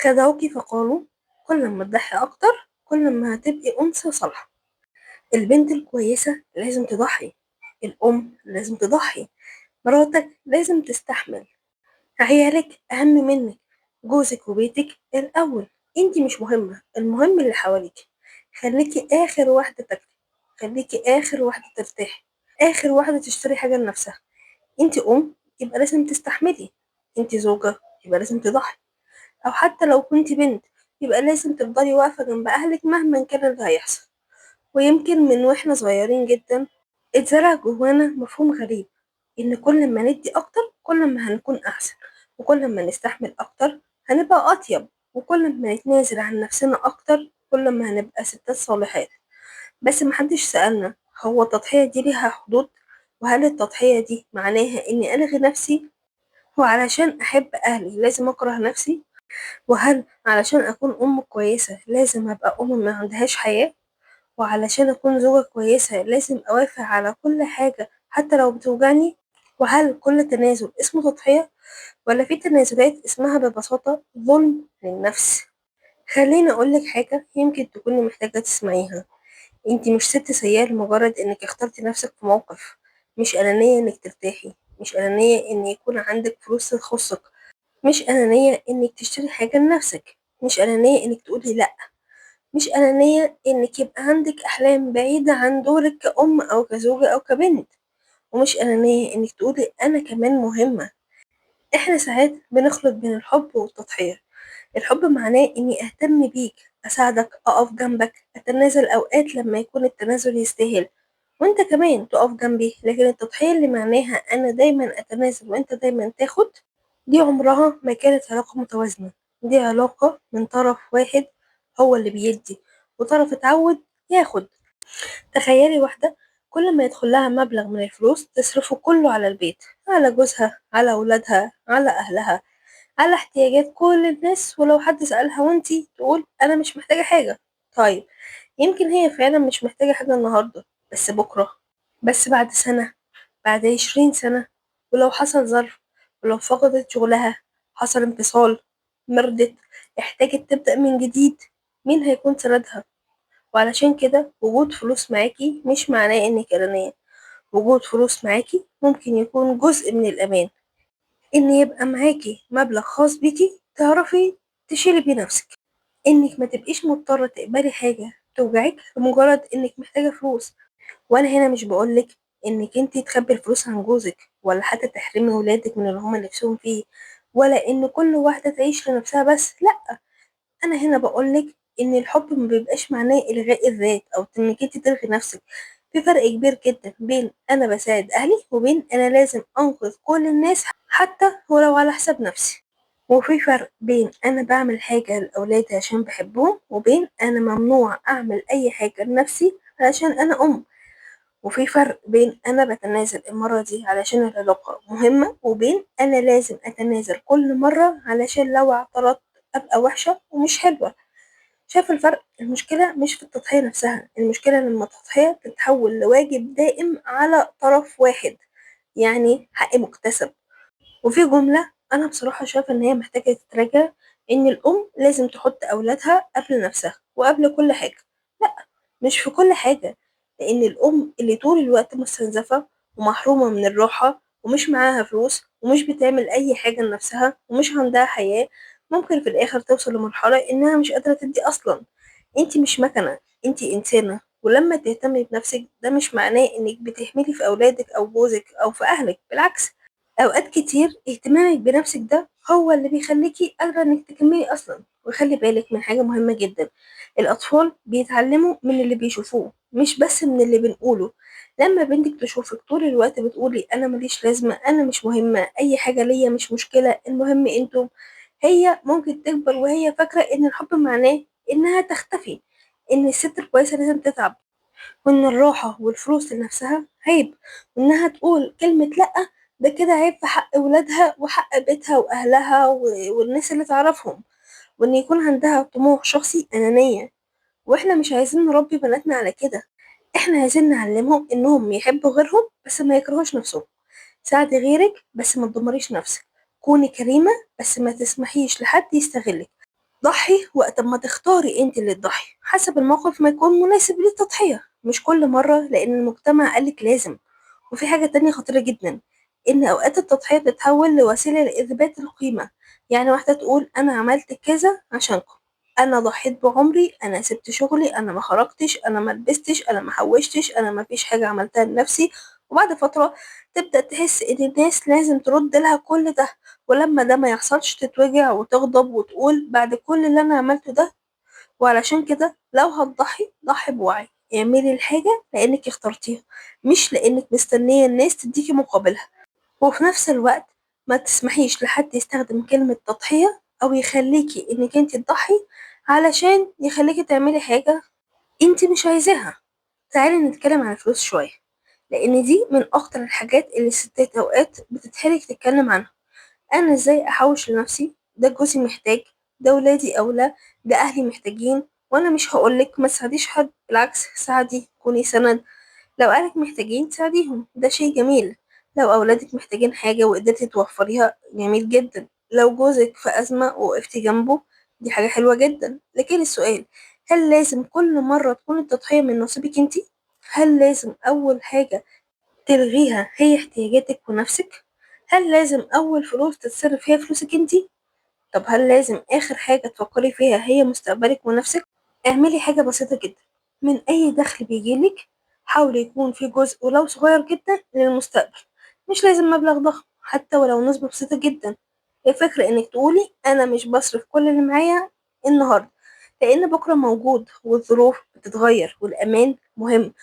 خدعوكِ فقالوا كل أمّا تضحّي أكتر كل أمّا هتبقي أنثى صالحة. البنت الكويسة لازم تضحّي، الأم لازم تضحّي، مراتك لازم تستحمل، عيالِك أهم منِّك، جوزِك وبيتِك الأول، أنتِ مش مهمة، المهم اللي حواليكِ. خلّيكِ آخر واحدة تاكلي، خلّيكِ آخر واحدة ترتاحي، آخر واحدة تشتري حاجة لنفسها. أنتِ أم يبقى لازم تستحملي، أنتِ زوجة يبقى لازم تضحّي. أو حتى لو كنتِ بنت، يبقى لازم تفضلي واقفة جنب أهلِك مهمًا كان اللي هيحصل. ويمكن من وإحنا صغيرين جدًا اتزرع جوانا مفهوم غريب، إن كل ما ندّي أكتر كل ما هنكون أحسن، وكل ما نستحمل أكتر هنبقى أطيب، وكل ما نتنازل عن نفسنا أكتر كل ما هنبقى ستات صالحات. بس ما حدش سألنا هو التضحية دي ليها حدود؟ وهل التضحية دي معناها إني ألغي نفسي؟ وعلشان أحب أهلي لازم أكره نفسي؟ وهل علشان أكون أم كويسة لازم أبقى أم ما عندهاش حياة؟ وعلشان أكون زوجة كويسة لازم أوافق على كل حاجة حتى لو بتوجعني؟ وهل كل تنازل اسمه تضحية؟ ولا في تنازلات اسمها ببساطة ظلم للنفس؟ خليني أقولك حاجة يمكن تكوني محتاجة تسمعيها. انتي مش ست سيئة لمجرد انك اخترتي نفسك في موقف. مش أنانية انك ترتاحي، مش أنانية ان يكون عندك فلوس تخصك، مش أنانية إنِّك تشتري حاجة لنفسِك، مش أنانية إنِّك تقولي لأ، مش أنانية إنِّك يبقى عندِك أحلام بعيدة عن دورِك كأم أو كزوجة أو كبنت، ومش أنانية إنِّك تقولي أنا كمان مهمة. إحنا ساعات بنخلط بين الحب والتضحية. الحب معناه إني أهتم بيك، أساعدك، أقف جنبك، أتنازل أوقات لما يكون التنازل يستاهل، وأنت كمان تقف جنبي. لكن التضحية اللي معناها أنا دايما أتنازل وأنت دايما تاخد، دي عمرها ما كانت علاقة متوازنة. دي علاقة من طرف واحد هو اللي بيدي وطرف اتعود ياخد. تخيلي واحدة كل ما يدخل لها مبلغ من الفلوس تصرفه كله على البيت، على جوزها، على أولادها، على أهلها، على احتياجات كل الناس، ولو حد سألها وانتي تقول أنا مش محتاجة حاجة. طيب، يمكن هي فعلا مش محتاجة حاجة النهاردة، بس بكرة، بس بعد سنة، بعد 20 سنة، ولو حصل ظرف، ولو فقدت شغلها، حصل انفصال، مرضت، احتاجت تبدأ من جديد، مين هيكون سندها؟ وعلشان كده وجود فلوس معاكي مش معناه انك أنانية. وجود فلوس معاكي ممكن يكون جزء من الأمان، إن يبقى معاكي مبلغ خاص بيكي تعرفي تشيلي بيه نفسك، إنك ما تبقيش مضطرة تقبلي حاجة توجعك لمجرد إنك محتاجة فلوس. وأنا هنا مش بقولك إنك انتي تخبي الفلوس عن جوزك، ولا حتى تحرمي ولادك من اللي هما نفسهم فيه، ولا إن كل واحدة تعيش لنفسها بس، لأ. أنا هنا بقولك إن الحب مبيبقاش معناه إلغاء الذات أو إنك انتي تلغي نفسك. في فرق كبير جدا بين أنا بساعد أهلي وبين أنا لازم أنقذ كل الناس حتى ولو على حساب نفسي. وفي فرق بين أنا باعمل حاجة لأولادي عشان بحبهم، وبين أنا ممنوع أعمل أي حاجة لنفسي علشان أنا أم. وفي فرق بين أنا بتنازل المرة دي علشان العلاقة مهمة، وبين أنا لازم أتنازل كل مرة علشان لو اعترضت أبقى وحشة ومش حلوة. شايف الفرق؟ المشكلة مش في التضحية نفسها، المشكلة لما التضحية تتحول لواجب دائم على طرف واحد، يعني حق مكتسب. وفي جملة أنا بصراحة شايفة إن هي محتاجة تتراجع، إن الأم لازم تحط أولادها قبل نفسها وقبل كل حاجة. لأ، مش في كل حاجة، لأن الأم اللي طول الوقت مستنزفة ومحرومة من الراحة ومش معاها فلوس ومش بتعمل أي حاجة لنفسها ومش عندها حياة، ممكن في الآخر توصل لمرحلة إنها مش قادرة تدي أصلا. انتي مش مكنة، انتي إنسانة، ولما تهتمي بنفسك ده مش معناه إنك بتهملي في أولادك أو جوزك أو في أهلك، بالعكس. أوقات كتير اهتمامك بنفسك ده هو اللي بيخليكي قادرة إنك تكملي أصلا. وخلي بالك من حاجة مهمة جدا، الأطفال بيتعلموا من اللي بيشوفوه مش بس من اللي بنقوله. لما بنتك تشوفك طول الوقت بتقولي أنا ماليش لازمة، أنا مش مهمة، أي حاجة ليا مش مشكلة، المهم انتم، هي ممكن تكبر وهي فاكرة إن الحب معناه إنها تختفي، إن الست الكويسة لازم تتعب، وإن الراحة والفلوس لنفسها عيب، وإنها تقول كلمة لأ ده كده عيب في حق ولادها وحق بيتها وأهلها والناس اللي تعرفهم، وإن يكون عندها طموح شخصي أنانية. وإحنا مش عايزين نربي بناتنا على كده، إحنا عايزين نعلمهم إنهم يحبوا غيرهم بس ما يكرهوش نفسهم. ساعدي غيرك بس ما تدمريش نفسك. كوني كريمة بس ما تسمحيش لحد يستغلك. ضحي وقت ما تختاري انت اللي تضحي حسب الموقف ما يكون مناسب للتضحية، مش كل مرة لأن المجتمع قالك لازم. وفي حاجة تانية خطيرة جدا، إن أوقات التضحية بتتحول لوسيلة لإثبات القيمة. يعني واحدة تقول أنا عملت كذا عشانكم، أنا ضحيت بعمري، أنا سبت شغلي، أنا ما خرجتش، أنا ما لبستش، أنا ما حوشتش، أنا ما فيش حاجة عملتها لنفسي. وبعد فترة تبدأ تحس إن الناس لازم ترد لها كل ده، ولما ده ما يحصلش تتوجع وتغضب وتقول بعد كل اللي أنا عملته ده. وعلشان كده لو هتضحي ضحي بوعي، اعملي الحاجة لأنك اخترتيها، مش لأنك مستنية الناس تديكي مقابلها. وفي نفس الوقت ما تسمحيش لحد يستخدم كلمة تضحية أو يخليكي إنك انتي تضحي علشان يخليكي تعملي حاجة انتي مش عايزاها. تعالي نتكلم عن الفلوس شوية، لأن دي من أخطر الحاجات اللي الستات أوقات بتتحرج تتكلم عنها. أنا إزاي أحوش لنفسي؟ ده جوزي محتاج، ده ولادي أولى، ده أهلي محتاجين، وأنا مش هقولك ما تساعديش حد، بالعكس ساعدي، كوني سند. لو أهلك محتاجين تساعديهم ده شيء جميل، لو أولادك محتاجين حاجة وقدرتي توفريها جميل جدا، لو جوزك في أزمة وقفتي جنبه دي حاجة حلوة جدا. لكن السؤال، هل لازم كل مرة تكون التضحية من نصيبك انتي؟ هل لازم أول حاجة تلغيها هي احتياجاتك ونفسك؟ هل لازم أول فلوس تتصرف هي فلوسك انتي؟ طب هل لازم آخر حاجة تفكري فيها هي مستقبلك ونفسك؟ اعملي حاجة بسيطة جدا، من أي دخل بيجيلك حاولي يكون في جزء ولو صغير جدا للمستقبل. مش لازم مبلغ ضخم، حتى ولو نسبة بسيطة جدا. الفكرة إنك تقولي أنا مش بصرف كل اللي معايا النهاردة، لأن بكرة موجود والظروف بتتغير والأمان مهم.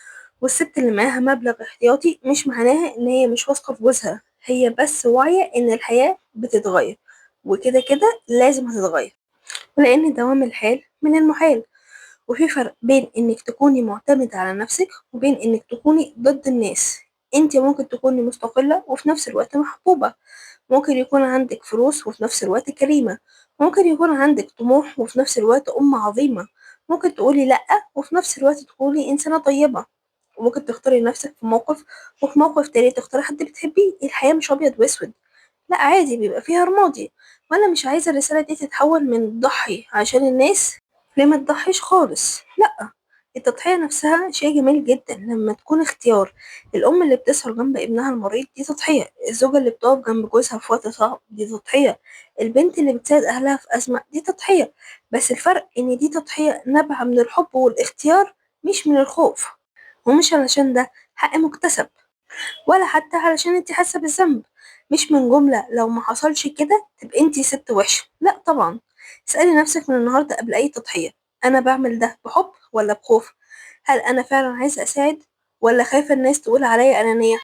والست اللي معاها مبلغ احتياطي مش معناها إن هي مش واثقة في جوزها، هي بس واعية إن الحياة بتتغير، وكده كده لازم هتتغير، ولأن دوام الحال من المحال. وفي فرق بين إنك تكوني معتمدة على نفسك وبين إنك تكوني ضد الناس. انت ممكن تكوني مستقلة وفي نفس الوقت محبوبة، ممكن يكون عندك فلوس وفي نفس الوقت كريمة، ممكن يكون عندك طموح وفي نفس الوقت أم عظيمة، ممكن تقولي لأ وفي نفس الوقت تكوني إنسانة طيبة، وممكن تختاري نفسك في موقف وفي موقف تاني تختاري حد بتحبيه. الحياة مش أبيض وأسود، لأ عادي بيبقى فيها رمادي. وأنا مش عايزة الرسالة دي تتحول من ضحي عشان الناس ليه ما تضحيش خالص، لأ. التضحية نفسها شيء جميل جدا لما تكون اختيار. الأم اللي بتسهر جنب ابنها المريض دي تضحية، الزوجة اللي بتقف جنب جوزها في وقت صعب دي تضحية، البنت اللي بتساعد أهلها في أزمة دي تضحية. بس الفرق إن دي تضحية نابعة من الحب والاختيار، مش من الخوف، ومش علشان ده حق مكتسب، ولا حتى علشان انت حاسة بالذنب. مش من جملة لو ما حصلش كده تبقى انت ست وحشة، لا طبعا. اسألي نفسك من النهاردة قبل أي تضحية، أنا بعمل ده بحب ولا بخوف؟ هل أنا فعلا عايزة أساعد ولا خايفة الناس تقول عليا أنانية؟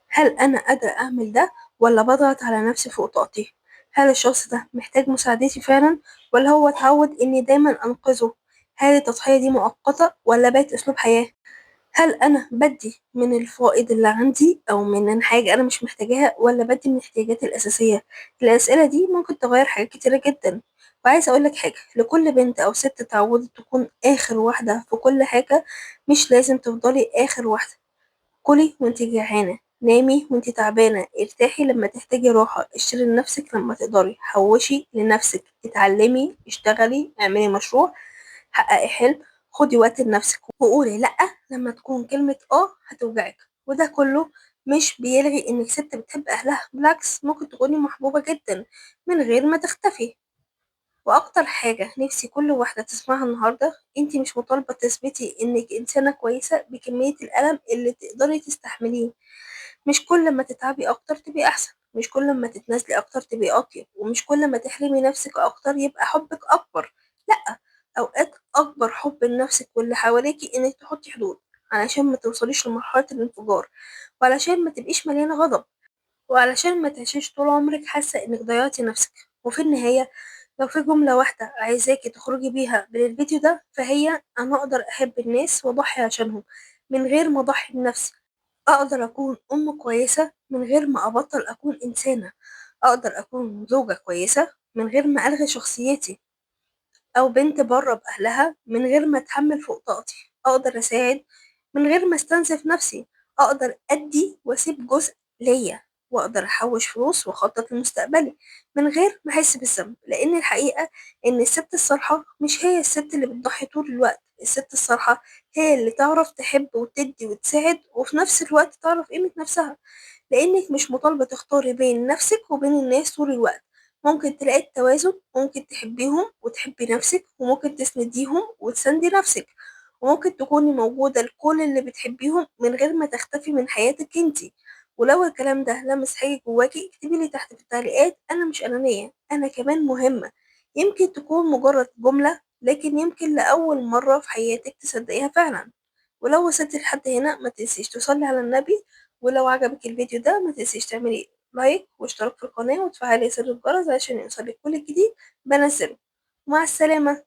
هل أنا قادرة أعمل ده ولا بضغط على نفسي فوق طاقتي؟ هل الشخص ده محتاج مساعدتي فعلا ولا هو اتعود إني دايما أنقذه؟ هل التضحية دي مؤقتة ولا بقت أسلوب حياة؟ هل أنا بادّي من الفائض اللي عندي أو من حاجة أنا مش محتاجاها والّا بادّي من احتياجاتي الأساسية؟ الأسئلة دي ممكن تغيّر حاجات كتيرة جدًا. وعايزة أقول لك حاجة، لكل بنت أو ست اتعودت تكون آخر واحدة في كل حاجة، مش لازم تفضلي آخر واحدة. كُلي وأنتِ جعانة، نامي وأنتِ تعبانة، ارتاحي لمّا تحتاجي راحة، اشتري لنفسِك لمّا تقدري، حوّشي لنفسِك، اتعلمي، اشتغلي، اعملي مشروع، حققي حلم، خدي وقت لنفسِك، وقولي لأ لمّا تكون كلمة هتوجعِك. وده كله مش بيلغي إنِك ست بتحب أهلها، بالعكس ممكن تكوني محبوبة جدًا من غير ما تختفي. وأكتر حاجة نفسي كل واحدة تسمعها النهاردة، انتي مش مطالبة تثبتي إنك إنسانة كويسة بكمية الألم اللي تقدري تستحمليه. مش كل ما تتعبي أكتر تبقي أحسن، مش كل ما تتنازلي أكتر تبقي أطيب، ومش كل ما تحرمي نفسك أكتر يبقى حبك أكبر. لأ، أوقات أكبر حب لنفسك واللي حواليكي إنك تحطي حدود علشان ما توصليش لمرحلة الانفجار، وعلشان ما تبقيش مليانة غضب، وعلشان ما تعيشيش طول عمرك حاسة إنك ضيعتي نفسك. وفي النهاية لو في جملة واحدة عايزاكي تخرجي بيها من الفيديو ده فهي أنا أقدر أحب الناس وأضحي عشانهم من غير ما أضحي بنفسي، أقدر أكون أم كويسة من غير ما أبطل أكون إنسانة، أقدر أكون زوجة كويسة من غير ما ألغي شخصيتي، أو بنت برّه بأهلها من غير ما أتحمّل فوق طاقتي، أقدر أساعد من غير ما أستنزف نفسي، أقدر أدّي وأسيب جزء ليّا. وأقدر أحوش فلوس وأخطط لمستقبلي من غير ما أحس بالذنب. لأن الحقيقة إن الست الصالحة مش هي الست اللي بتضحي طول الوقت، الست الصالحة هي اللي تعرف تحب وتدي وتساعد وفي نفس الوقت تعرف قيمة نفسها. لأنك مش مطالبة تختاري بين نفسك وبين الناس طول الوقت، ممكن تلاقي التوازن، ممكن تحبيهم وتحبي نفسك، وممكن تسنديهم وتسندي نفسك، وممكن تكوني موجودة لكل اللي بتحبيهم من غير ما تختفي من حياتك انتي. ولو الكلام ده لمس حاجة جواكي اكتبي لي تحت في التعليقات: أنا مش أنانية، أنا كمان مهمة. يمكن تكون مجرد جملة، لكن يمكن لأول مرة في حياتك تصدقيها فعلا. ولو وصلت لحد هنا ما تنسيش تصلي على النبي. ولو عجبك الفيديو ده ما تنسيش تعملي لايك واشتراك في القناة وتفعلي زر الجرس عشان يوصلك كل جديد بنزله. مع السلامة.